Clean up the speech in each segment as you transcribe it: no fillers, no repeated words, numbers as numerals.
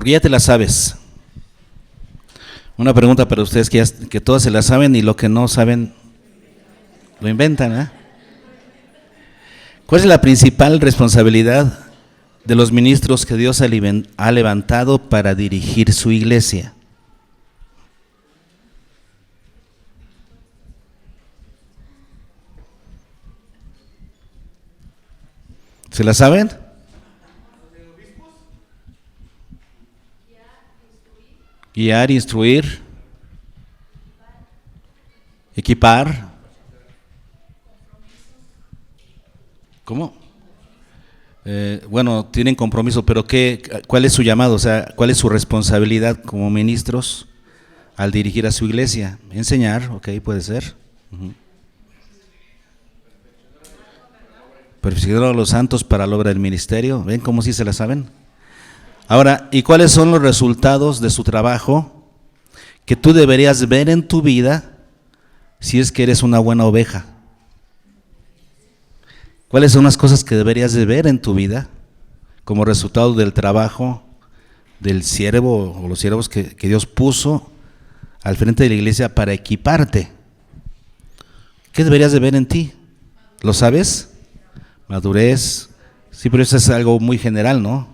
Porque ya te la sabes. Una pregunta para ustedes que todas se la saben y lo que no saben lo inventan, ¿eh? ¿Cuál es la principal responsabilidad de los ministros que Dios ha levantado para dirigir su iglesia? ¿Se la saben? Guiar, instruir, equipar. ¿Cómo? Bueno, tienen compromiso, pero ¿cuál es su llamado? O sea, ¿cuál es su responsabilidad como ministros al dirigir a su iglesia? Enseñar, ok, puede ser. Perfeccionar a los santos para la obra del ministerio. ¿Ven cómo sí se la saben? Ahora, ¿y cuáles son los resultados de su trabajo que tú deberías ver en tu vida si es que eres una buena oveja? ¿Cuáles son las cosas que deberías de ver en tu vida como resultado del trabajo del siervo o los siervos que Dios puso al frente de la iglesia para equiparte? ¿Qué deberías de ver en ti? ¿Lo sabes? Madurez. Sí, pero eso es algo muy general, ¿no?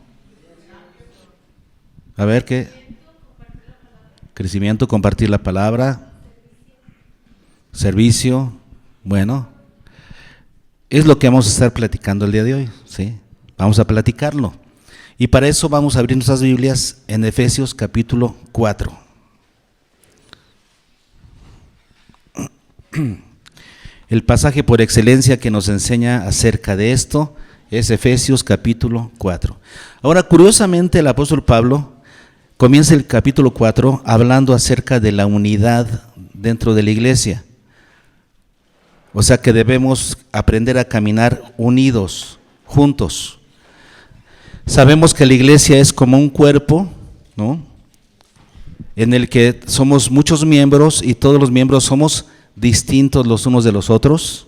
A ver, ¿qué? Crecimiento, compartir la palabra, servicio, bueno, es lo que vamos a estar platicando el día de hoy, ¿sí? Vamos a platicarlo. Y para eso vamos a abrir nuestras Biblias en Efesios capítulo 4. El pasaje por excelencia que nos enseña acerca de esto es Efesios capítulo 4. Ahora, curiosamente, el apóstol Pablo comienza el capítulo 4 hablando acerca de la unidad dentro de la iglesia. O sea que debemos aprender a caminar unidos, juntos. Sabemos que la iglesia es como un cuerpo, ¿no? En el que somos muchos miembros y todos los miembros somos distintos los unos de los otros,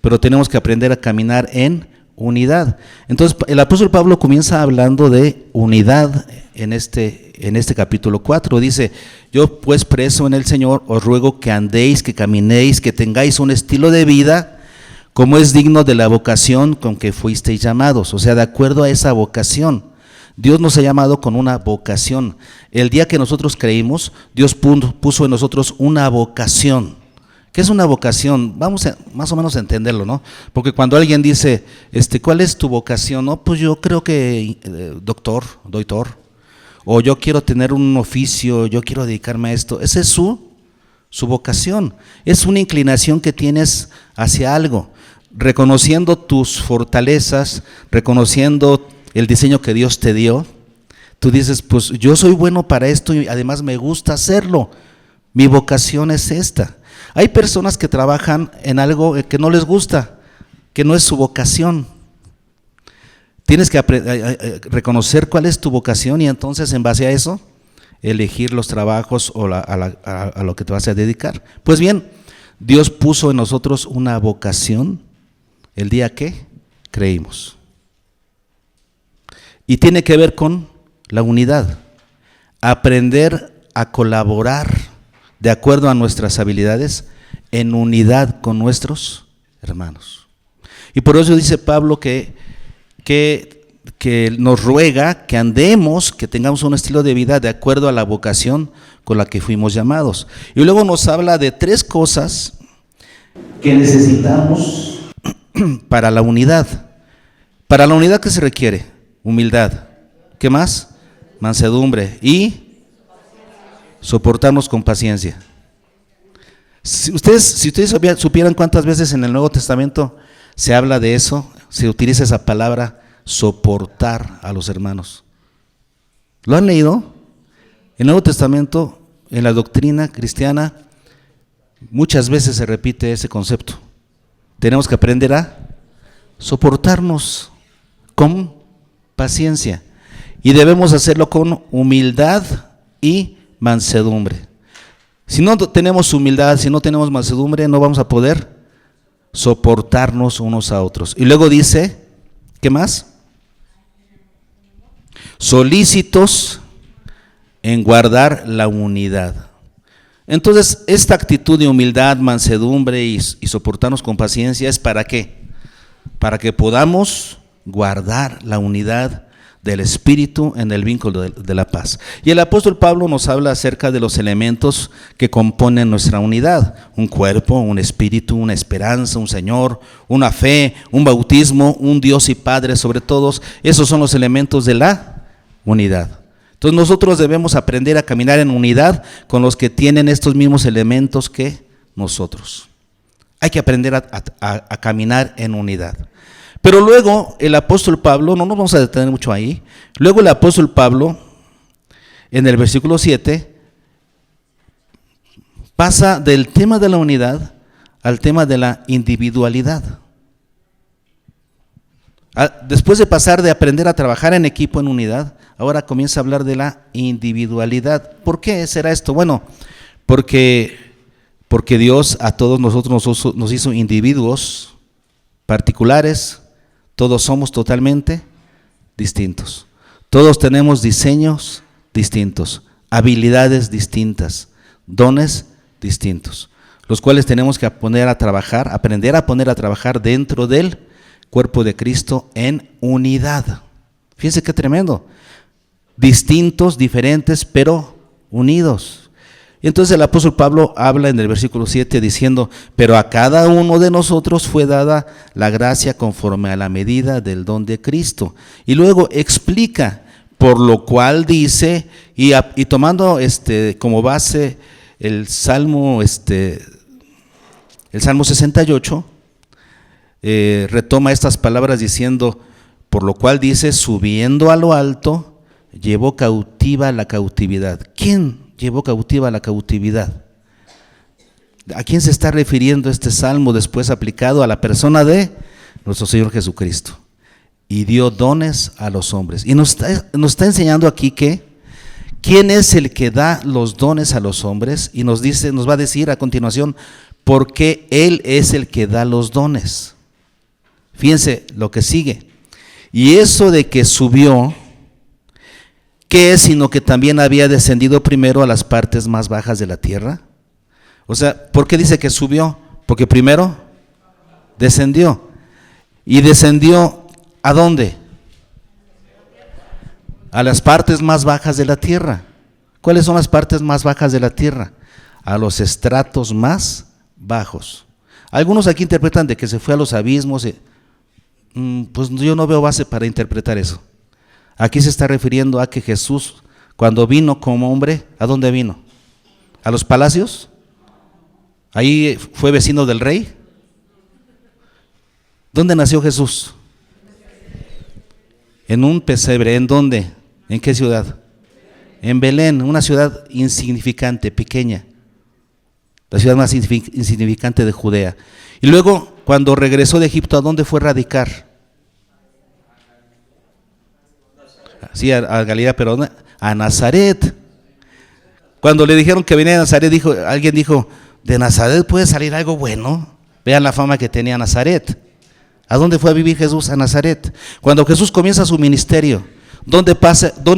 pero tenemos que aprender a caminar en unidad. Entonces el apóstol Pablo comienza hablando de unidad en este capítulo 4. Dice: yo pues preso en el Señor os ruego que andéis, que caminéis, que tengáis un estilo de vida como es digno de la vocación con que fuisteis llamados. O sea, de acuerdo a esa vocación. Dios nos ha llamado con una vocación. El día que nosotros creímos, Dios puso en nosotros una vocación. ¿Qué es una vocación? Vamos a, más o menos a entenderlo, ¿no? Porque cuando alguien dice, ¿cuál es tu vocación? No, pues yo creo que doctor, o yo quiero tener un oficio, yo quiero dedicarme a esto. Esa es su vocación. Es una inclinación que tienes hacia algo, reconociendo tus fortalezas, reconociendo el diseño que Dios te dio. Tú dices, pues yo soy bueno para esto y además me gusta hacerlo. Mi vocación es esta. Hay personas que trabajan en algo que no les gusta, que no es su vocación. Tienes que reconocer cuál es tu vocación y entonces en base a eso elegir los trabajos o a lo que te vas a dedicar. Pues bien, Dios puso en nosotros una vocación el día que creímos. Y tiene que ver con la unidad, aprender a colaborar de acuerdo a nuestras habilidades, en unidad con nuestros hermanos. Y por eso dice Pablo que nos ruega que andemos, que tengamos un estilo de vida de acuerdo a la vocación con la que fuimos llamados. Y luego nos habla de 3 cosas que necesitamos para la unidad. Para la unidad, ¿qué se requiere? Humildad. ¿Qué más? Mansedumbre y soportarnos con paciencia. Si ustedes supieran cuántas veces en el Nuevo Testamento se habla de eso, se utiliza esa palabra, soportar a los hermanos. ¿Lo han leído? En el Nuevo Testamento, en la doctrina cristiana, muchas veces se repite ese concepto. Tenemos que aprender a soportarnos con paciencia y debemos hacerlo con humildad y mansedumbre. Si no tenemos humildad, si no tenemos mansedumbre, no vamos a poder soportarnos unos a otros. Y luego dice, ¿qué más? Solícitos en guardar la unidad. Entonces, esta actitud de humildad, mansedumbre y soportarnos con paciencia es ¿para qué? Para que podamos guardar la unidad del Espíritu en el vínculo de la paz. Y el apóstol Pablo nos habla acerca de los elementos que componen nuestra unidad: un cuerpo, un espíritu, una esperanza, un Señor, una fe, un bautismo, un Dios y Padre sobre todos. Esos son los elementos de la unidad. Entonces nosotros debemos aprender a caminar en unidad con los que tienen estos mismos elementos que nosotros. Hay que aprender a caminar en unidad. Pero luego el apóstol Pablo, no nos vamos a detener mucho ahí, luego el apóstol Pablo, en el versículo 7, pasa del tema de la unidad al tema de la individualidad. Después de pasar de aprender a trabajar en equipo, en unidad, ahora comienza a hablar de la individualidad. ¿Por qué será esto? Bueno, porque Dios a todos nosotros nos hizo individuos particulares. Todos somos totalmente distintos. Todos tenemos diseños distintos, habilidades distintas, dones distintos, los cuales tenemos que aprender a trabajar dentro del cuerpo de Cristo en unidad. Fíjense qué tremendo. Distintos, diferentes, pero unidos. Y entonces el apóstol Pablo habla en el versículo 7 diciendo: pero a cada uno de nosotros fue dada la gracia conforme a la medida del don de Cristo. Y luego explica, por lo cual dice, y tomando como base el Salmo 68, retoma estas palabras diciendo: por lo cual dice, subiendo a lo alto, llevó cautiva la cautividad. ¿Quién llevó cautiva la cautividad? ¿A quién se está refiriendo este salmo después aplicado a la persona de nuestro Señor Jesucristo? Y dio dones a los hombres. Y nos está enseñando aquí que ¿quién es el que da los dones a los hombres? Y nos va a decir a continuación por qué Él es el que da los dones. Fíjense lo que sigue. Y eso de que subió, ¿qué es sino que también había descendido primero a las partes más bajas de la tierra? O sea, ¿por qué dice que subió? Porque primero descendió. ¿Y descendió a dónde? A las partes más bajas de la tierra. ¿Cuáles son las partes más bajas de la tierra? A los estratos más bajos. Algunos aquí interpretan de que se fue a los abismos. Pues yo no veo base para interpretar eso. Aquí se está refiriendo a que Jesús, cuando vino como hombre, ¿a dónde vino? ¿A los palacios? ¿Ahí fue vecino del rey? ¿Dónde nació Jesús? En un pesebre. ¿En dónde? ¿En qué ciudad? En Belén, una ciudad insignificante, pequeña. La ciudad más insignificante de Judea. Y luego, cuando regresó de Egipto, ¿a dónde fue a radicar? Sí, a Galilea, pero a Nazaret. Cuando le dijeron que venía de Nazaret, alguien dijo: de Nazaret puede salir algo bueno. Vean la fama que tenía Nazaret. ¿A dónde fue a vivir Jesús? A Nazaret. Cuando Jesús comienza su ministerio, ¿dónde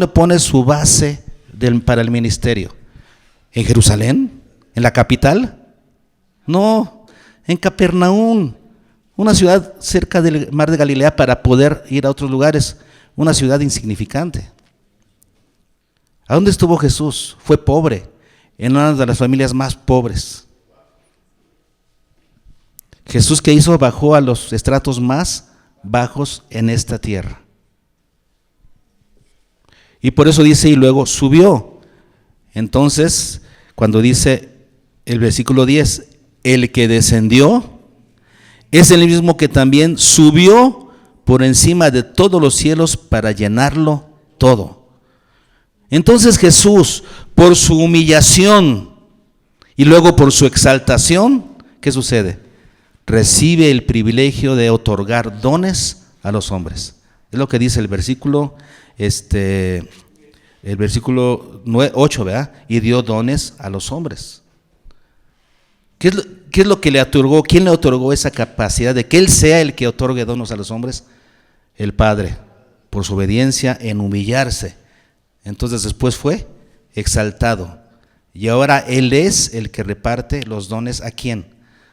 pone su base para el ministerio? ¿En Jerusalén? ¿En la capital? No, en Capernaum, una ciudad cerca del mar de Galilea para poder ir a otros lugares. Una ciudad insignificante. ¿A dónde estuvo Jesús? Fue pobre, en una de las familias más pobres. Jesús, ¿qué hizo? Bajó a los estratos más bajos en esta tierra. Y por eso dice, y luego subió. Entonces, cuando dice el versículo 10, el que descendió es el mismo que también subió por encima de todos los cielos para llenarlo todo. Entonces Jesús, por su humillación y luego por su exaltación, ¿qué sucede? Recibe el privilegio de otorgar dones a los hombres. Es lo que dice el versículo 8, ¿verdad? Y dio dones a los hombres. ¿Qué es lo que le otorgó? ¿Quién le otorgó esa capacidad de que Él sea el que otorgue dones a los hombres? El Padre, por su obediencia en humillarse. Entonces después fue exaltado. Y ahora Él es el que reparte los dones ¿a quién?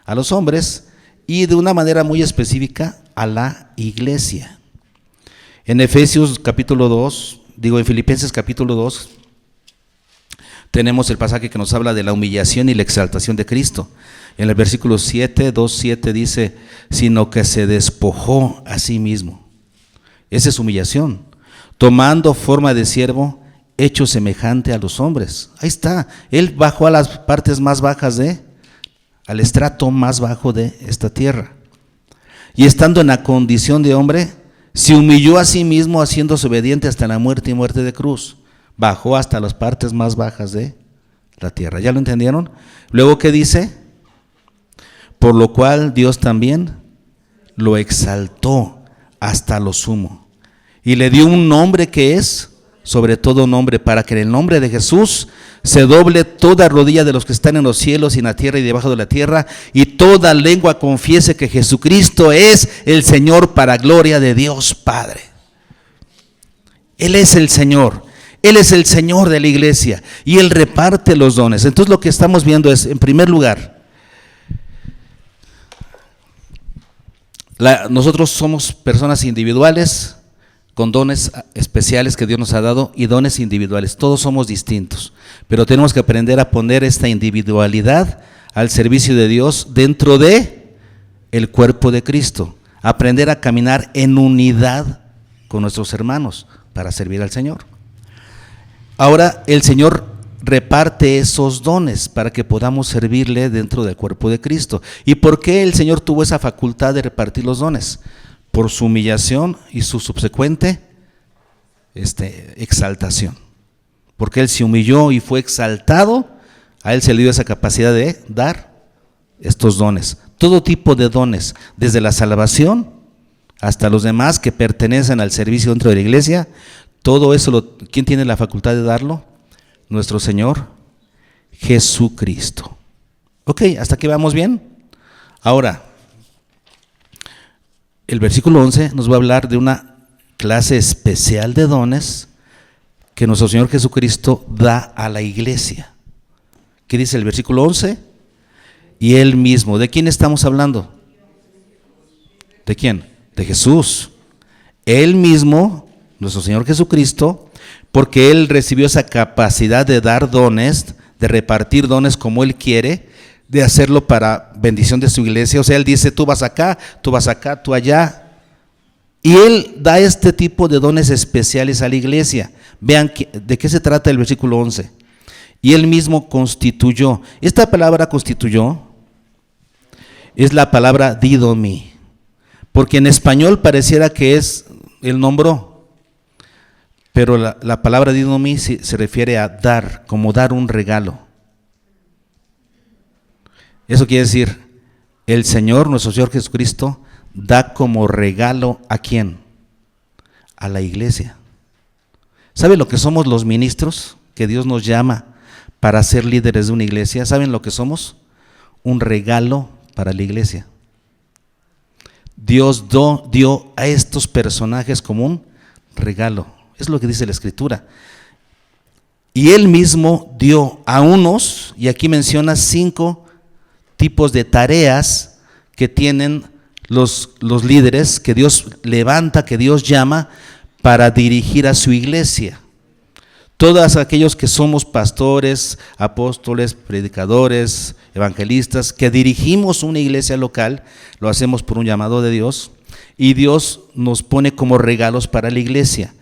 A los hombres y de una manera muy específica a la iglesia. En Efesios capítulo 2, en Filipenses capítulo 2, tenemos el pasaje que nos habla de la humillación y la exaltación de Cristo. En el versículo 7, 2:7 dice, sino que se despojó a sí mismo. Esa es humillación. Tomando forma de siervo, hecho semejante a los hombres. Ahí está. Él bajó a las partes más bajas al estrato más bajo de esta tierra. Y estando en la condición de hombre, se humilló a sí mismo, haciéndose obediente hasta la muerte y muerte de cruz. Bajó hasta las partes más bajas de la tierra. ¿Ya lo entendieron? Luego, ¿qué dice? Por lo cual Dios también lo exaltó hasta lo sumo y le dio un nombre que es sobre todo nombre, para que en el nombre de Jesús se doble toda rodilla de los que están en los cielos y en la tierra y debajo de la tierra, y toda lengua confiese que Jesucristo es el Señor, para gloria de Dios Padre. Él es el Señor. Él es el Señor de la iglesia y Él reparte los dones. Entonces lo que estamos viendo es, en primer lugar, nosotros somos personas individuales con dones especiales que Dios nos ha dado y dones individuales. Todos somos distintos, pero tenemos que aprender a poner esta individualidad al servicio de Dios dentro de el cuerpo de Cristo. Aprender a caminar en unidad con nuestros hermanos para servir al Señor. Ahora el Señor reparte esos dones para que podamos servirle dentro del cuerpo de Cristo. ¿Y por qué el Señor tuvo esa facultad de repartir los dones? Por su humillación y su subsecuente exaltación. Porque Él se humilló y fue exaltado, a Él se le dio esa capacidad de dar estos dones. Todo tipo de dones, desde la salvación hasta los demás que pertenecen al servicio dentro de la iglesia. Todo eso, ¿quién tiene la facultad de darlo? Nuestro Señor Jesucristo. Ok, ¿hasta aquí vamos bien? Ahora, el versículo 11 nos va a hablar de una clase especial de dones que nuestro Señor Jesucristo da a la iglesia. ¿Qué dice el versículo 11? Y Él mismo. ¿De quién estamos hablando? ¿De quién? De Jesús. Él mismo, nuestro Señor Jesucristo, porque Él recibió esa capacidad de dar dones, de repartir dones como Él quiere, de hacerlo para bendición de su iglesia. O sea, Él dice, tú vas acá, tú allá. Y Él da este tipo de dones especiales a la iglesia. Vean de qué se trata el versículo 11. Y Él mismo constituyó. Esta palabra constituyó es la palabra didomi, porque en español pareciera que es Él nombró. Pero la palabra didomi se refiere a dar, como dar un regalo. Eso quiere decir, el Señor, nuestro Señor Jesucristo, da como regalo ¿a quién? A la iglesia. ¿Saben lo que somos los ministros que Dios nos llama para ser líderes de una iglesia? ¿Saben lo que somos? Un regalo para la iglesia. Dios dio a estos personajes como un regalo. Es lo que dice la Escritura. Y Él mismo dio a unos, y aquí menciona 5 tipos de tareas que tienen los líderes, que Dios levanta, que Dios llama para dirigir a su iglesia. Todos aquellos que somos pastores, apóstoles, predicadores, evangelistas, que dirigimos una iglesia local, lo hacemos por un llamado de Dios, y Dios nos pone como regalos para la iglesia.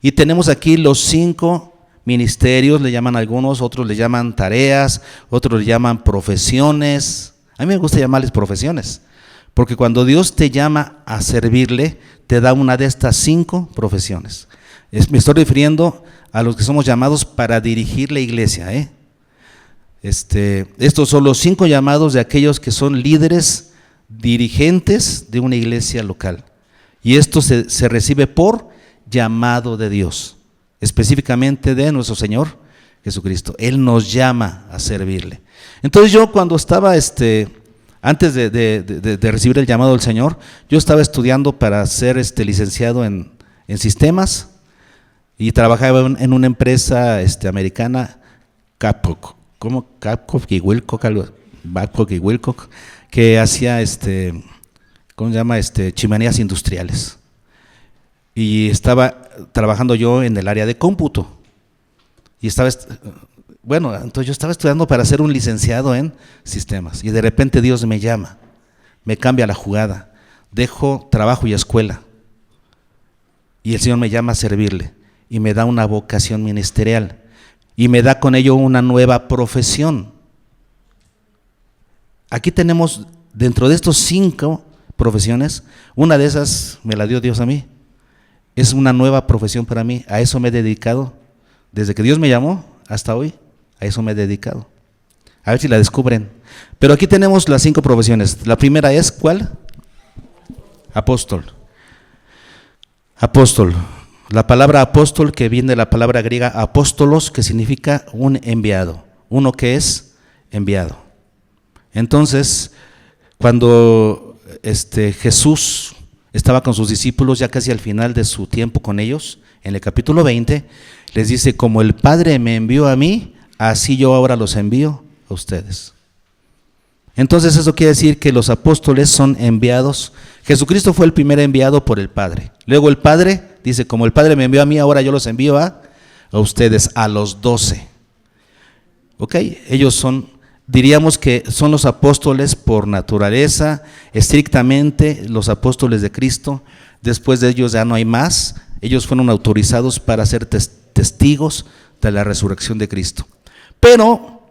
Y tenemos aquí los 5 ministerios, le llaman algunos, otros le llaman tareas, otros le llaman profesiones. A mí me gusta llamarles profesiones, porque cuando Dios te llama a servirle, te da una de estas 5 profesiones. Me estoy refiriendo a los que somos llamados para dirigir la iglesia. Estos son los 5 llamados de aquellos que son líderes, dirigentes de una iglesia local. Y esto se recibe por llamado de Dios, específicamente de nuestro Señor Jesucristo. Él nos llama a servirle. Entonces yo cuando estaba, antes de recibir el llamado del Señor, yo estaba estudiando para ser licenciado en sistemas y trabajaba en una empresa americana Babcock, ¿cómo? Babcock y Wilcock, Babcock y Wilcock, que hacía ¿cómo se llama? Chimeneas industriales. Y estaba trabajando yo en el área de cómputo. Y entonces yo estaba estudiando para ser un licenciado en sistemas. Y de repente Dios me llama, me cambia la jugada. Dejo trabajo y escuela. Y el Señor me llama a servirle. Y me da una vocación ministerial. Y me da con ello una nueva profesión. Aquí tenemos, dentro de estos 5 profesiones, una de esas me la dio Dios a mí. Es una nueva profesión para mí. A eso me he dedicado. Desde que Dios me llamó hasta hoy, a eso me he dedicado. A ver si la descubren. Pero aquí tenemos las 5 profesiones. La primera es, ¿cuál? Apóstol. Apóstol. La palabra apóstol, que viene de la palabra griega apóstolos, que significa un enviado. Uno que es enviado. Entonces, cuando Jesús estaba con sus discípulos, ya casi al final de su tiempo con ellos, en el capítulo 20, les dice: como el Padre me envió a mí, así yo ahora los envío a ustedes. Entonces eso quiere decir que los apóstoles son enviados. Jesucristo fue el primer enviado por el Padre. Luego el Padre dice: como el Padre me envió a mí, ahora yo los envío a ustedes, a los 12. ¿Ok? Ellos son, diríamos que son los apóstoles por naturaleza, estrictamente los apóstoles de Cristo. Después de ellos ya no hay más. Ellos fueron autorizados para ser testigos de la resurrección de Cristo. Pero,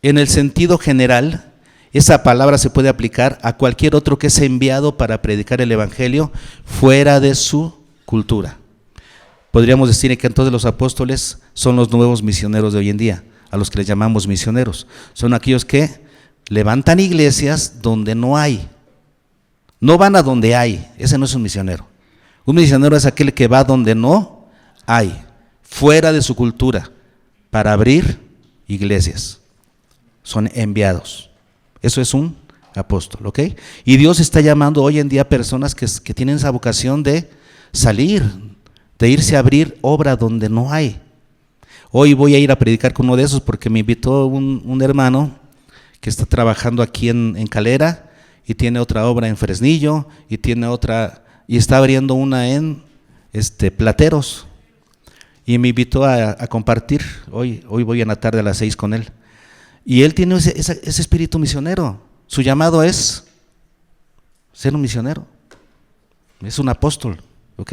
en el sentido general, esa palabra se puede aplicar a cualquier otro que es enviado para predicar el evangelio fuera de su cultura. Podríamos decir que entonces los apóstoles son los nuevos misioneros de hoy en día, a los que les llamamos misioneros. Son aquellos que levantan iglesias donde no hay. No van a donde hay. Ese no es un misionero. Un misionero es aquel que va donde no hay, fuera de su cultura, para abrir iglesias. Son enviados. Eso es un apóstol, ¿ok? Y Dios está llamando hoy en día personas que tienen esa vocación de salir, de irse a abrir obra donde no hay. Hoy voy a ir a predicar con uno de esos porque me invitó un hermano que está trabajando aquí en Calera y tiene otra obra en Fresnillo y tiene otra, y está abriendo una en Plateros. Y me invitó a compartir. Hoy voy en la tarde a las 6 con él. Y él tiene ese espíritu misionero. Su llamado es ser un misionero. Es un apóstol, ¿ok?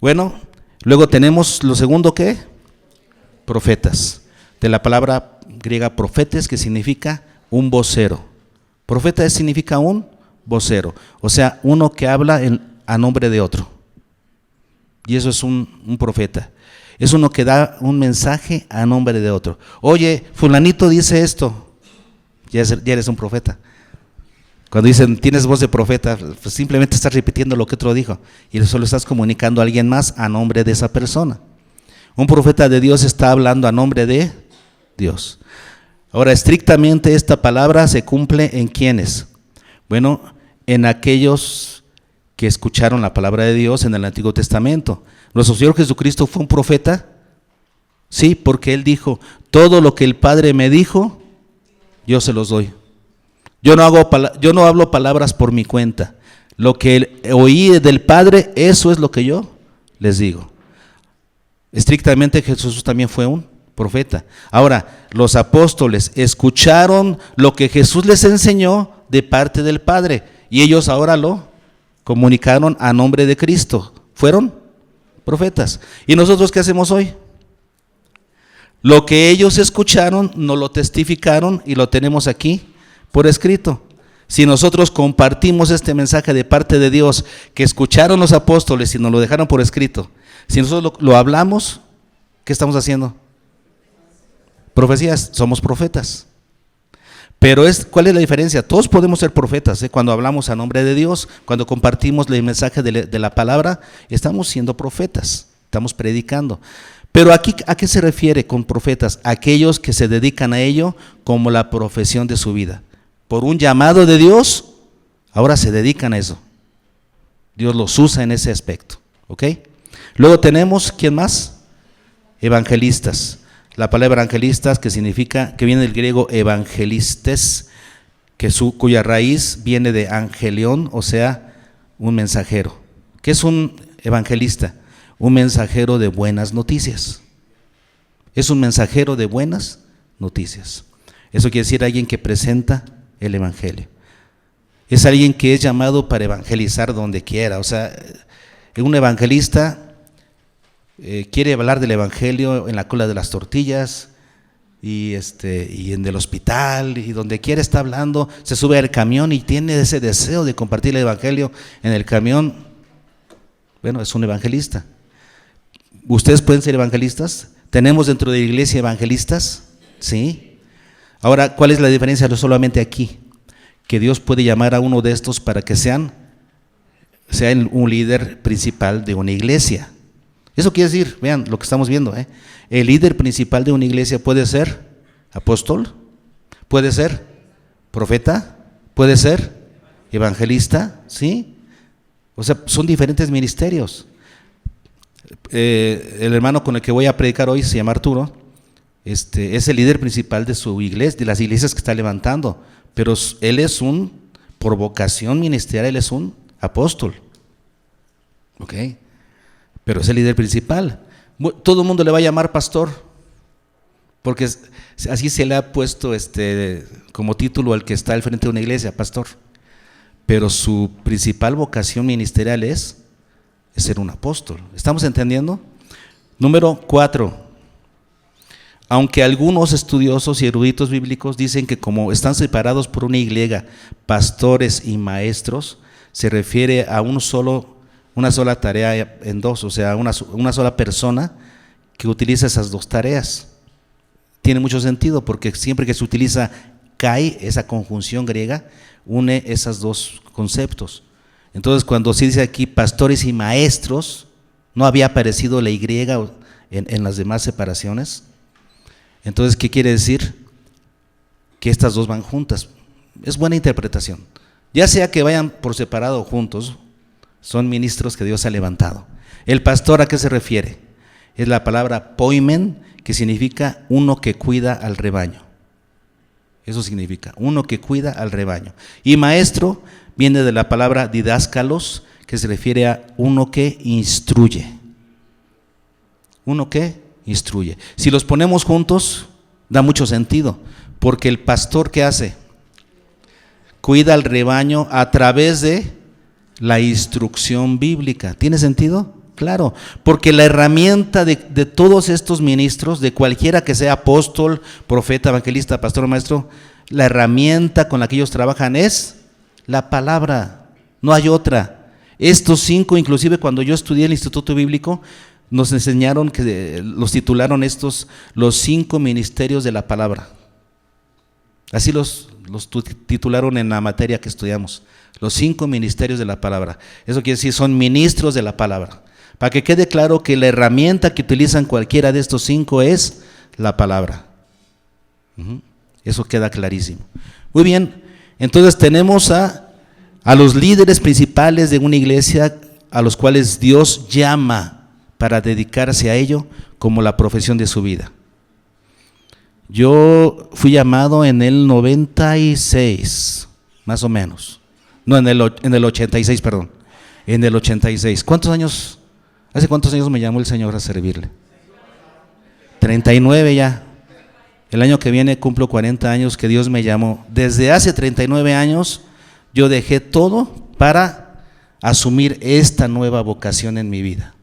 Bueno, luego tenemos lo segundo, ¿qué? Profetas. De la palabra griega profetes, que significa un vocero. Profeta significa un vocero, o sea, uno que habla a nombre de otro. Y eso es un profeta. Es uno que da un mensaje a nombre de otro. Oye, fulanito dice esto. Ya eres un profeta. Cuando dicen, tienes voz de profeta, pues simplemente estás repitiendo lo que otro dijo. Y solo estás comunicando a alguien más a nombre de esa persona. Un profeta de Dios está hablando a nombre de Dios. Ahora, estrictamente esta palabra se cumple ¿en quiénes? Bueno, en aquellos que escucharon la palabra de Dios en el Antiguo Testamento. ¿Nuestro Señor Jesucristo fue un profeta? Sí, porque Él dijo: todo lo que el Padre me dijo, yo se los doy. Yo no hablo palabras por mi cuenta. Lo que oí del Padre, eso es lo que yo les digo. Estrictamente Jesús también fue un profeta. Ahora, los apóstoles escucharon lo que Jesús les enseñó de parte del Padre y ellos ahora lo comunicaron a nombre de Cristo. Fueron profetas. ¿Y nosotros qué hacemos hoy? Lo que ellos escucharon, nos lo testificaron y lo tenemos aquí por escrito. Si nosotros compartimos este mensaje de parte de Dios que escucharon los apóstoles y nos lo dejaron por escrito, si nosotros lo hablamos, ¿qué estamos haciendo? Profecías, somos profetas. Pero ¿cuál es la diferencia? Todos podemos ser profetas, cuando hablamos a nombre de Dios, cuando compartimos el mensaje de la palabra, estamos siendo profetas, estamos predicando. Pero aquí, ¿a qué se refiere con profetas? Aquellos que se dedican a ello como la profesión de su vida. Por un llamado de Dios, ahora se dedican a eso. Dios los usa en ese aspecto, ¿ok? Luego tenemos, ¿quién más? Evangelistas. La palabra evangelistas, que significa, que viene del griego evangelistes, cuya raíz viene de angelión, o sea, un mensajero. ¿Qué es un evangelista? Un mensajero de buenas noticias. Es un mensajero de buenas noticias. Eso quiere decir alguien que presenta el evangelio. Es alguien que es llamado para evangelizar donde quiera. O sea, un evangelista quiere hablar del evangelio en la cola de las tortillas y en el hospital y donde quiera está hablando. Se sube al camión y tiene ese deseo de compartir el evangelio en el camión. Bueno, es un evangelista. ¿Ustedes pueden ser evangelistas? ¿Tenemos dentro de la iglesia evangelistas? Sí. Ahora, ¿cuál es la diferencia solamente aquí? Que Dios puede llamar a uno de estos para que sea un líder principal de una iglesia. Eso quiere decir, vean lo que estamos viendo, el líder principal de una iglesia puede ser apóstol, puede ser profeta, puede ser evangelista, ¿sí? O sea, son diferentes ministerios. El hermano con el que voy a predicar hoy se llama Arturo, es el líder principal de su iglesia, de las iglesias que está levantando, pero él es por vocación ministerial, él es un apóstol, ¿ok? Pero es el líder principal. Todo el mundo le va a llamar pastor, porque así se le ha puesto como título al que está al frente de una iglesia, pastor. Pero su principal vocación ministerial es ser un apóstol. ¿Estamos entendiendo? Número 4. Aunque algunos estudiosos y eruditos bíblicos dicen que como están separados por una Y, pastores y maestros, se refiere a una sola tarea en dos, o sea, una sola persona que utiliza esas dos tareas. Tiene mucho sentido porque siempre que se utiliza kai, esa conjunción griega, une esos dos conceptos. Entonces, cuando se dice aquí pastores y maestros, no había aparecido la Y en las demás separaciones. Entonces, ¿qué quiere decir? Que estas dos van juntas. Es buena interpretación. Ya sea que vayan por separado o juntos, son ministros que Dios ha levantado. El pastor, ¿a qué se refiere? Es la palabra poimen, que significa uno que cuida al rebaño. Eso significa, uno que cuida al rebaño. Y maestro viene de la palabra didáskalos, que se refiere a uno que instruye. Uno que instruye. Si los ponemos juntos, da mucho sentido, porque el pastor, ¿qué hace? Cuida al rebaño a través de la instrucción bíblica. ¿Tiene sentido? Claro, porque la herramienta de todos estos ministros, de cualquiera que sea apóstol, profeta, evangelista, pastor o maestro, la herramienta con la que ellos trabajan es la palabra, no hay otra. Estos 5, inclusive cuando yo estudié en el Instituto Bíblico, nos enseñaron que los titularon los 5 ministerios de la palabra. Así los titularon en la materia que estudiamos, los 5 ministerios de la palabra. Eso quiere decir, son ministros de la palabra. Para que quede claro que la herramienta que utilizan cualquiera de estos 5 es la palabra. Eso queda clarísimo. Muy bien, entonces tenemos a los líderes principales de una iglesia a los cuales Dios llama para dedicarse a ello como la profesión de su vida. Yo fui llamado en el 96, más o menos. No, en el 86, perdón. En el 86. ¿Hace cuántos años me llamó el Señor a servirle? 39 ya. El año que viene cumplo 40 años que Dios me llamó. Desde hace 39 años yo dejé todo para asumir esta nueva vocación en mi vida.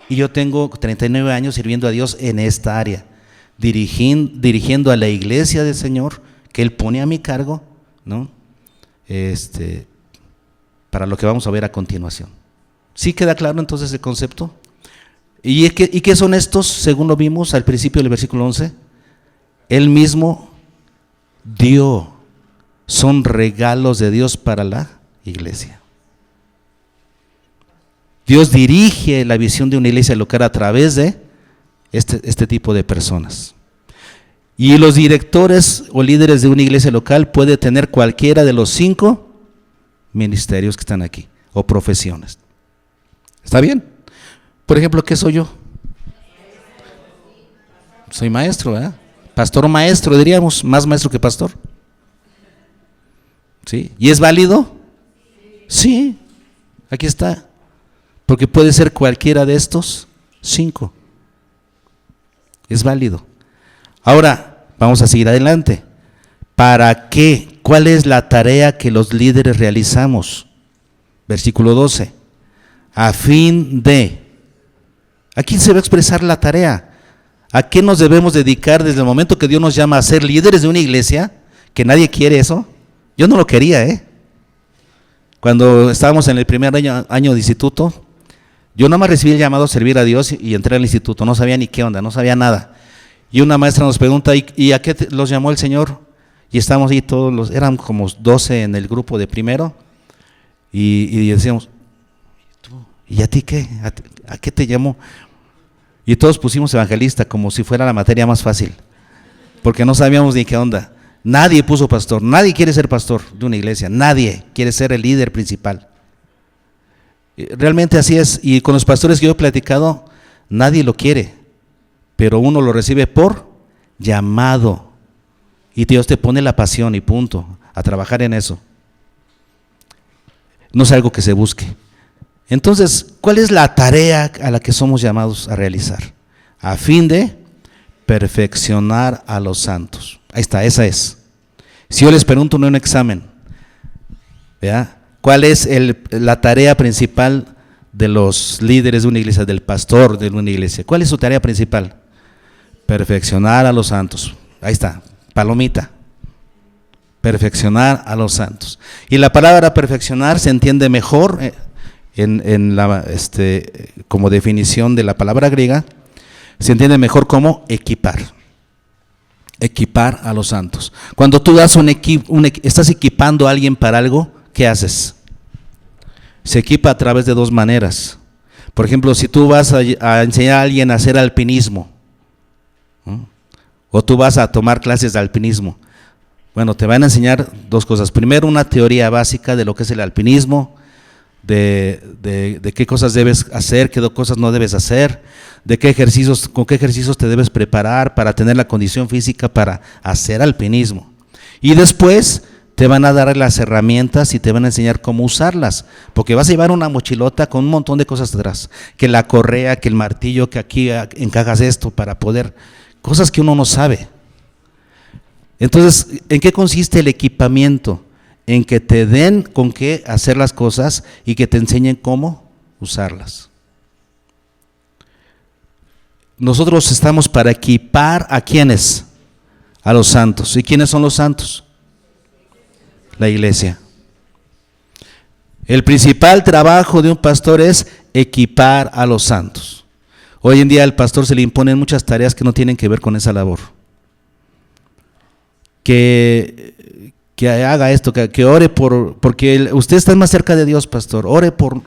Y yo tengo 39 años sirviendo a Dios en esta área, dirigiendo a la iglesia del Señor que Él pone a mi cargo, ¿no? Para lo que vamos a ver a continuación. ¿Sí queda claro entonces el concepto? ¿Y qué son estos? Según lo vimos al principio del versículo 11, Él mismo dio, son regalos de Dios para la iglesia. Dios dirige la visión de una iglesia local a través de este tipo de personas. Y los directores o líderes de una iglesia local puede tener cualquiera de los 5 ministerios que están aquí, o profesiones. ¿Está bien? Por ejemplo, ¿qué soy yo? Soy maestro, ¿verdad? Pastor o maestro, diríamos, más maestro que pastor. ¿Sí? ¿Y es válido? Sí, aquí está. Porque puede ser cualquiera de estos 5. Es válido. Ahora, vamos a seguir adelante. ¿Para qué? ¿Cuál es la tarea que los líderes realizamos? Versículo 12. A fin de. Aquí se va a expresar la tarea. ¿A qué nos debemos dedicar desde el momento que Dios nos llama a ser líderes de una iglesia? Que nadie quiere eso. Yo no lo quería, Cuando estábamos en el primer año de instituto, yo nada más recibí el llamado a servir a Dios y entré al instituto. No sabía ni qué onda, no sabía nada. Y una maestra nos pregunta, ¿y a qué los llamó el Señor? Y estábamos ahí todos, eran como 12 en el grupo de primero. Y decíamos, ¿y a ti qué? ¿A qué te llamó? Y todos pusimos evangelista como si fuera la materia más fácil, porque no sabíamos ni qué onda. Nadie puso pastor, nadie quiere ser pastor de una iglesia, nadie quiere ser el líder principal. Realmente así es, y con los pastores que yo he platicado, nadie lo quiere, pero uno lo recibe por llamado, y Dios te pone la pasión y punto, a trabajar en eso. No es algo que se busque. Entonces, ¿cuál es la tarea a la que somos llamados a realizar? A fin de perfeccionar a los santos. Ahí está, esa es. Si yo les pregunto en un examen, ¿verdad? ¿Cuál es la tarea principal de los líderes de una iglesia, del pastor de una iglesia? ¿Cuál es su tarea principal? Perfeccionar a los santos. Ahí está, palomita. Perfeccionar a los santos. Y la palabra perfeccionar se entiende mejor como definición de la palabra griega, se entiende mejor como equipar. Equipar a los santos. Cuando tú das estás equipando a alguien para algo, ¿qué haces? Se equipa a través de 2 maneras. Por ejemplo, si tú vas a enseñar a alguien a hacer alpinismo, ¿no? O tú vas a tomar clases de alpinismo, bueno, te van a enseñar 2 cosas. Primero, una teoría básica de lo que es el alpinismo, de qué cosas debes hacer, qué cosas no debes hacer, con qué ejercicios te debes preparar para tener la condición física para hacer alpinismo. Y después te van a dar las herramientas y te van a enseñar cómo usarlas, porque vas a llevar una mochilota con un montón de cosas atrás, que la correa, que el martillo, que aquí encajas esto para poder, cosas que uno no sabe. Entonces, ¿en qué consiste el equipamiento? En que te den con qué hacer las cosas y que te enseñen cómo usarlas. Nosotros estamos para equipar ¿a quiénes? A los santos. ¿Y quiénes son los santos? La iglesia. El principal trabajo de un pastor es equipar a los santos. Hoy en día al pastor se le imponen muchas tareas que no tienen que ver con esa labor. Que haga esto, que ore porque usted está más cerca de Dios, pastor, ore por.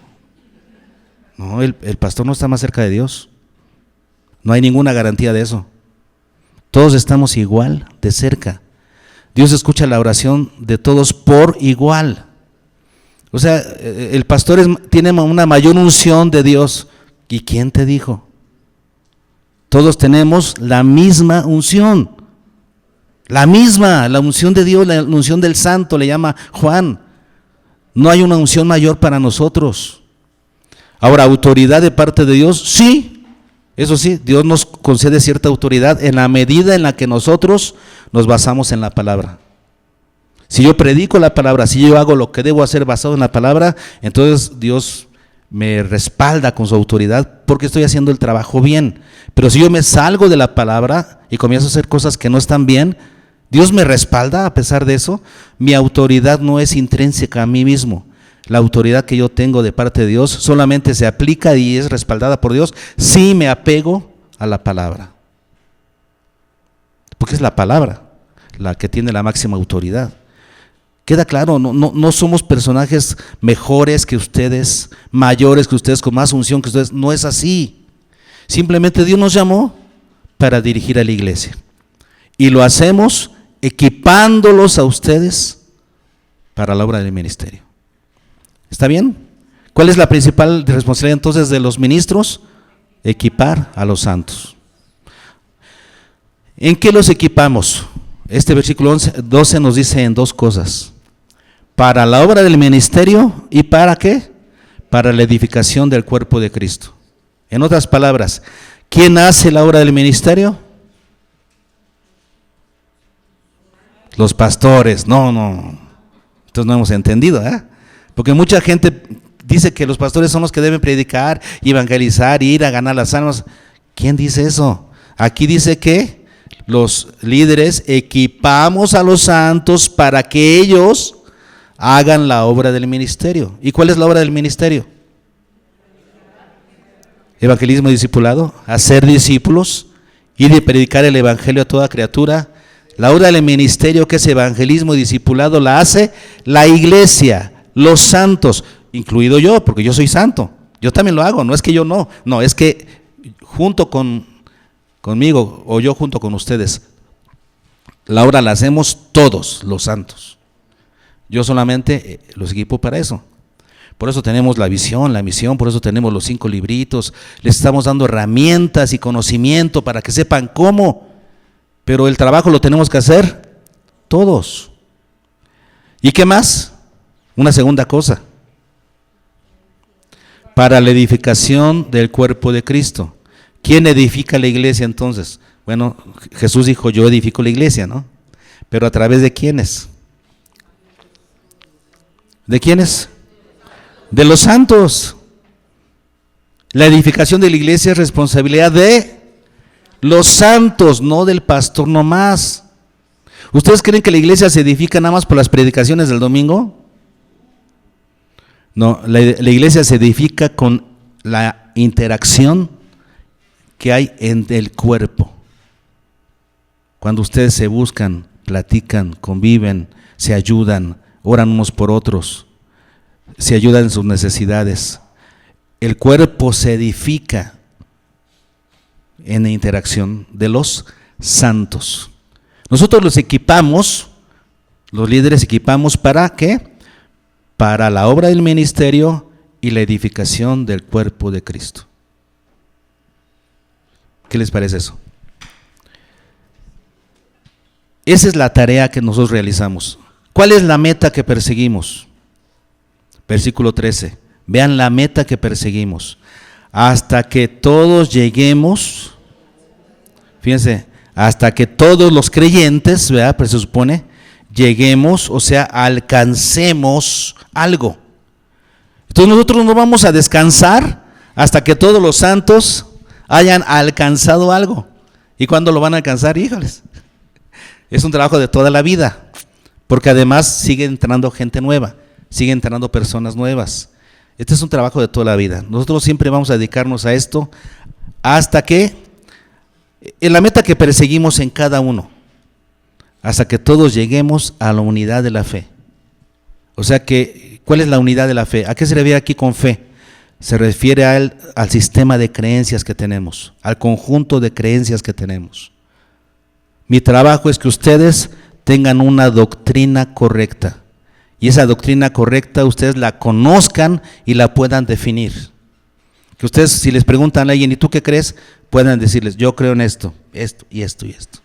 No, el pastor no está más cerca de Dios. No hay ninguna garantía de eso. Todos estamos igual de cerca. Dios escucha la oración de todos por igual. O sea, el pastor tiene una mayor unción de Dios. ¿Y quién te dijo? Todos tenemos la misma unción. La unción de Dios, la unción del santo, le llama Juan. No hay una unción mayor para nosotros. Ahora, autoridad de parte de Dios, sí. Eso sí, Dios nos concede cierta autoridad en la medida en la que nosotros nos basamos en la palabra. Si yo predico la palabra, si yo hago lo que debo hacer basado en la palabra, entonces Dios me respalda con su autoridad porque estoy haciendo el trabajo bien. Pero si yo me salgo de la palabra y comienzo a hacer cosas que no están bien, Dios me respalda a pesar de eso. Mi autoridad no es intrínseca a mí mismo. La autoridad que yo tengo de parte de Dios solamente se aplica y es respaldada por Dios si me apego a la palabra. Porque es la palabra la que tiene la máxima autoridad. Queda claro, no somos personajes mejores que ustedes, mayores que ustedes, con más unción que ustedes. No es así. Simplemente Dios nos llamó para dirigir a la iglesia. Y lo hacemos equipándolos a ustedes para la obra del ministerio. ¿Está bien? ¿Cuál es la principal responsabilidad entonces de los ministros? Equipar a los santos. ¿En qué los equipamos? Este versículo 12 nos dice en dos cosas. Para la obra del ministerio y ¿para qué? Para la edificación del cuerpo de Cristo. En otras palabras, ¿quién hace la obra del ministerio? Los pastores. No. Entonces no hemos entendido, ¿eh? Porque mucha gente dice que los pastores son los que deben predicar, evangelizar, ir a ganar las almas. ¿Quién dice eso? Aquí dice que los líderes equipamos a los santos para que ellos hagan la obra del ministerio. ¿Y cuál es la obra del ministerio? Evangelismo y discipulado, hacer discípulos, ir y predicar el evangelio a toda criatura. La obra del ministerio, que es evangelismo y discipulado, la hace la iglesia, los santos, incluido yo, porque yo soy santo. Yo también lo hago, no es que yo no, es que junto conmigo o yo junto con ustedes, la obra la hacemos todos los santos. Yo solamente los equipo para eso. Por eso tenemos la visión, la misión, por eso tenemos los 5 libritos, les estamos dando herramientas y conocimiento para que sepan cómo, pero el trabajo lo tenemos que hacer todos. ¿Y qué más? Una segunda cosa, para la edificación del cuerpo de Cristo. ¿Quién edifica la iglesia entonces? Bueno, Jesús dijo, yo edifico la iglesia, ¿no? Pero ¿a través de quiénes? ¿De quiénes? De los santos. La edificación de la iglesia es responsabilidad de los santos, no del pastor nomás. ¿Ustedes creen que la iglesia se edifica nada más por las predicaciones del domingo? No, la iglesia se edifica con la interacción que hay en el cuerpo. Cuando ustedes se buscan, platican, conviven, se ayudan, oran unos por otros, se ayudan en sus necesidades. El cuerpo se edifica en la interacción de los santos. Nosotros los equipamos, los líderes equipamos ¿para qué? Para la obra del ministerio y la edificación del cuerpo de Cristo. ¿Qué les parece eso? Esa es la tarea que nosotros realizamos. ¿Cuál es la meta que perseguimos? Versículo 13. Vean la meta que perseguimos. Hasta que todos lleguemos, fíjense, hasta que todos los creyentes, ¿verdad? Pero se supone, lleguemos, o sea, alcancemos algo. Entonces nosotros no vamos a descansar hasta que todos los santos hayan alcanzado algo. ¿Y cuándo lo van a alcanzar? Híjoles, es un trabajo de toda la vida, porque además sigue entrando gente nueva, sigue entrando personas nuevas. Este es un trabajo de toda la vida. Nosotros siempre vamos a dedicarnos a esto hasta que, en la meta que perseguimos en cada uno, hasta que todos lleguemos a la unidad de la fe. O sea que, ¿cuál es la unidad de la fe? ¿A qué se refiere aquí con fe? Se refiere al sistema de creencias que tenemos, al conjunto de creencias que tenemos. Mi trabajo es que ustedes tengan una doctrina correcta. Y esa doctrina correcta ustedes la conozcan y la puedan definir. Que ustedes, si les preguntan a alguien, ¿y tú qué crees? Puedan decirles, yo creo en esto, esto y esto y esto.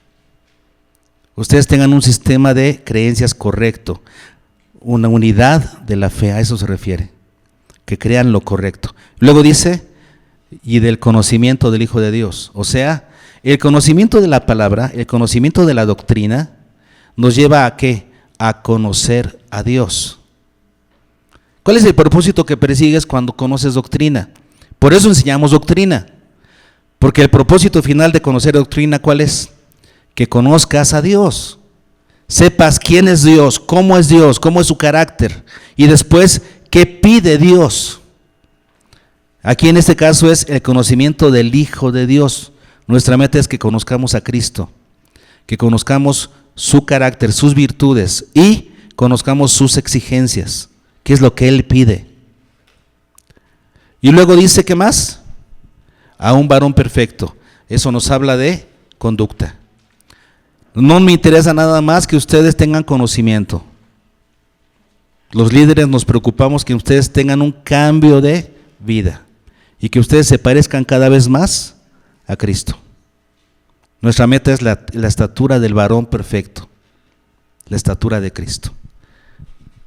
Ustedes tengan un sistema de creencias correcto, una unidad de la fe, a eso se refiere, que crean lo correcto. Luego dice, y del conocimiento del Hijo de Dios. O sea, el conocimiento de la palabra, el conocimiento de la doctrina, nos lleva a ¿qué? A conocer a Dios. ¿Cuál es el propósito que persigues cuando conoces doctrina? Por eso enseñamos doctrina, porque el propósito final de conocer doctrina, ¿cuál es? Que conozcas a Dios, sepas quién es Dios, cómo es su carácter, y después, ¿qué pide Dios? Aquí en este caso es el conocimiento del Hijo de Dios. Nuestra meta es que conozcamos a Cristo, que conozcamos su carácter, sus virtudes y conozcamos sus exigencias, qué es lo que Él pide. Y luego dice, ¿qué más? A un varón perfecto. Eso nos habla de conducta. No me interesa nada más que ustedes tengan conocimiento. Los líderes nos preocupamos que ustedes tengan un cambio de vida y que ustedes se parezcan cada vez más a Cristo. Nuestra meta es la estatura del varón perfecto, la estatura de Cristo.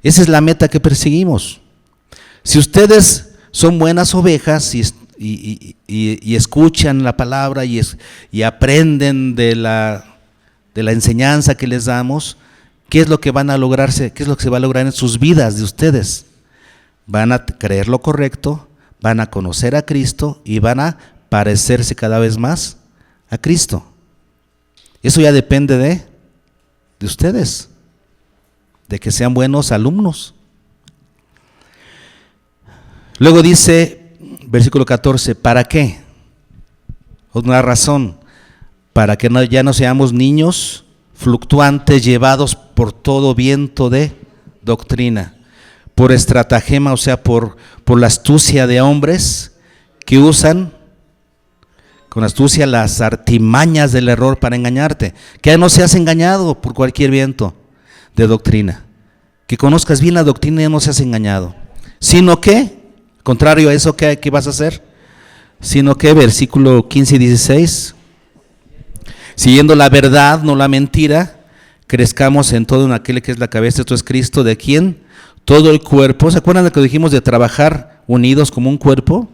Esa es la meta que perseguimos. Si ustedes son buenas ovejas y escuchan la palabra y aprenden de la enseñanza que les damos, ¿qué es lo que van a lograrse? ¿Qué es lo que se va a lograr en sus vidas de ustedes? Van a creer lo correcto, van a conocer a Cristo y van a parecerse cada vez más a Cristo. Eso ya depende de ustedes, de que sean buenos alumnos. Luego dice, versículo 14, ¿para qué? Una razón, para que ya no seamos niños fluctuantes llevados por todo viento de doctrina, por estratagema, o sea, por la astucia de hombres que usan con astucia las artimañas del error para engañarte. Que no seas engañado por cualquier viento de doctrina. Que conozcas bien la doctrina y no seas engañado. Sino que, contrario a eso, ¿qué vas a hacer? Sino que, versículo 15 y 16, siguiendo la verdad, no la mentira, crezcamos en todo en aquel que es la cabeza, esto es Cristo, ¿de quién? Todo el cuerpo. ¿Se acuerdan de que dijimos de trabajar unidos como un cuerpo?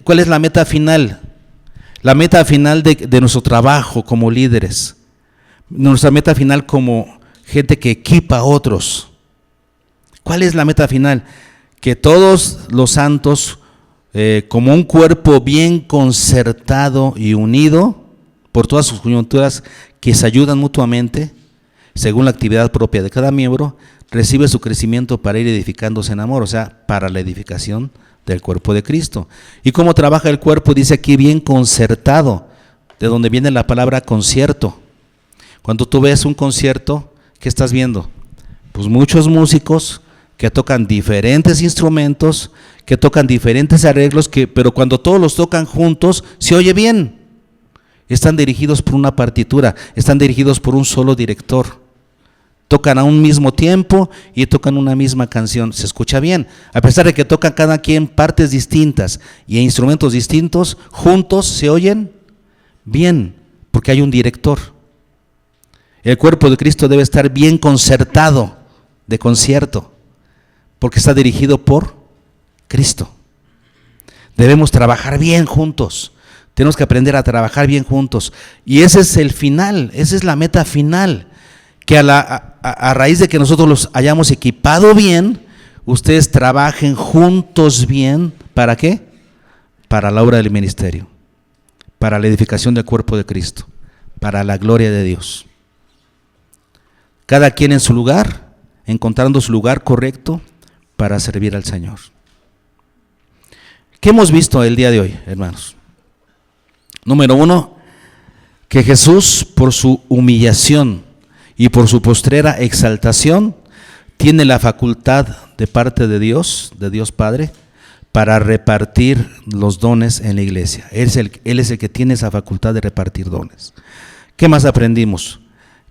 ¿Cuál es la meta final? La meta final de nuestro trabajo como líderes, nuestra meta final como gente que equipa a otros. ¿Cuál es la meta final? Que todos los santos, como un cuerpo bien concertado y unido por todas sus coyunturas, que se ayudan mutuamente, según la actividad propia de cada miembro, recibe su crecimiento para ir edificándose en amor, o sea, para la edificación del cuerpo de Cristo. ¿Y cómo trabaja el cuerpo? Dice aquí bien concertado, de donde viene la palabra concierto. Cuando tú ves un concierto, ¿qué estás viendo? Pues muchos músicos que tocan diferentes instrumentos, que tocan diferentes arreglos, pero cuando todos los tocan juntos, se oye bien. Están dirigidos por una partitura, están dirigidos por un solo director. Tocan a un mismo tiempo y tocan una misma canción, se escucha bien. A pesar de que tocan cada quien partes distintas y instrumentos distintos, juntos se oyen bien, porque hay un director. El cuerpo de Cristo debe estar bien concertado, de concierto, porque está dirigido por Cristo. Debemos trabajar bien juntos, tenemos que aprender a trabajar bien juntos. Y ese es el final, esa es la meta final. Que a raíz de que nosotros los hayamos equipado bien, ustedes trabajen juntos bien. ¿Para qué? Para la obra del ministerio, para la edificación del cuerpo de Cristo, para la gloria de Dios. Cada quien en su lugar, encontrando su lugar correcto para servir al Señor. ¿Qué hemos visto el día de hoy, hermanos? Número 1, que Jesús, por su humillación y por su postrera exaltación, tiene la facultad de parte de Dios Padre, para repartir los dones en la iglesia. Él es el que tiene esa facultad de repartir dones. ¿Qué más aprendimos?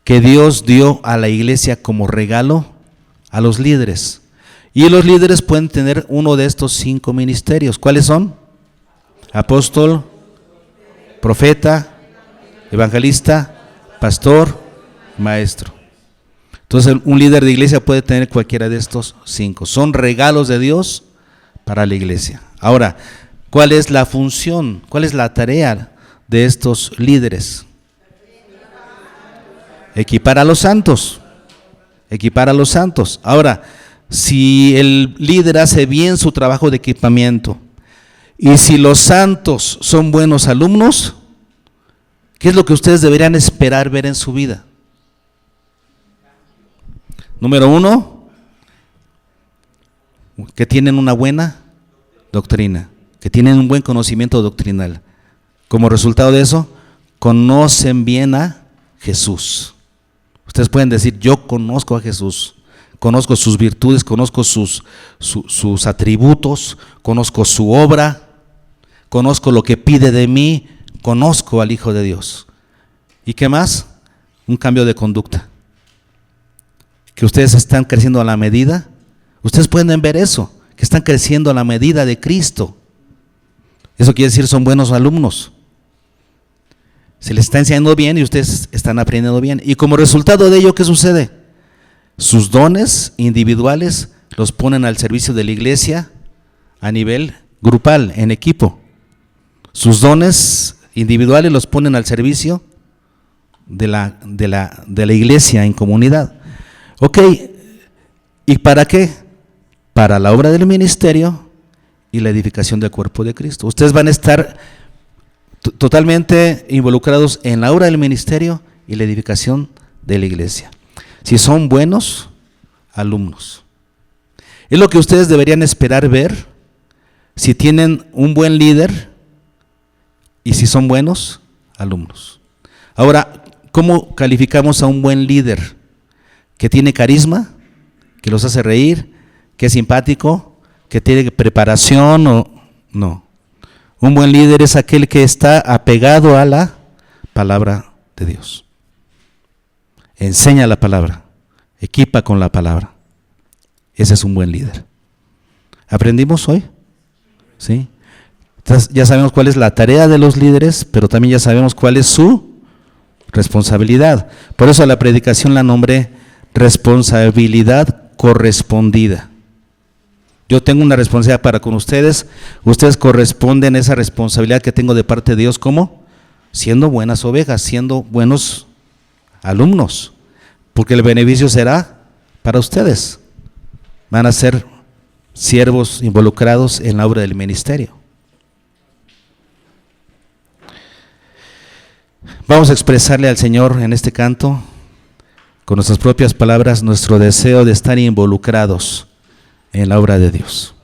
Que Dios dio a la iglesia como regalo a los líderes. Y los líderes pueden tener uno de estos 5 ministerios. ¿Cuáles son? Apóstol, profeta, evangelista, pastor, maestro. Entonces un líder de iglesia puede tener cualquiera de estos 5. Son regalos de Dios para la iglesia. Ahora, ¿cuál es la función? ¿Cuál es la tarea de estos líderes? Equipar a los santos. Equipar a los santos. Ahora, si el líder hace bien su trabajo de equipamiento y si los santos son buenos alumnos, ¿qué es lo que ustedes deberían esperar ver en su vida? Número 1, que tienen una buena doctrina, que tienen un buen conocimiento doctrinal. Como resultado de eso, conocen bien a Jesús. Ustedes pueden decir, yo conozco a Jesús, conozco sus virtudes, conozco sus atributos, conozco su obra, conozco lo que pide de mí, conozco al Hijo de Dios. ¿Y qué más? Un cambio de conducta. Que ustedes están creciendo a la medida, ustedes pueden ver eso, que están creciendo a la medida de Cristo. Eso quiere decir son buenos alumnos. Se les está enseñando bien y ustedes están aprendiendo bien. Y como resultado de ello, ¿qué sucede? Sus dones individuales los ponen al servicio de la iglesia a nivel grupal, en equipo. Sus dones individuales los ponen al servicio de la iglesia en comunidad. Ok, ¿y para qué? Para la obra del ministerio y la edificación del cuerpo de Cristo. Ustedes van a estar totalmente involucrados en la obra del ministerio y la edificación de la iglesia. Si son buenos alumnos. Es lo que ustedes deberían esperar ver si tienen un buen líder y si son buenos alumnos. Ahora, ¿cómo calificamos a un buen líder? ¿Que tiene carisma? ¿Que los hace reír? ¿Que es simpático? ¿Que tiene preparación? O no. Un buen líder es aquel que está apegado a la palabra de Dios. Enseña la palabra, equipa con la palabra. Ese es un buen líder. ¿Aprendimos hoy? ¿Sí? Entonces, ya sabemos cuál es la tarea de los líderes, pero también ya sabemos cuál es su responsabilidad. Por eso la predicación la nombré responsabilidad correspondida. Yo tengo una responsabilidad para con ustedes corresponden a esa responsabilidad que tengo de parte de Dios, ¿cómo? Siendo buenas ovejas, siendo buenos alumnos, porque el beneficio será para ustedes. Van a ser siervos involucrados en la obra del ministerio. Vamos a expresarle al Señor en este canto, con nuestras propias palabras, nuestro deseo de estar involucrados en la obra de Dios.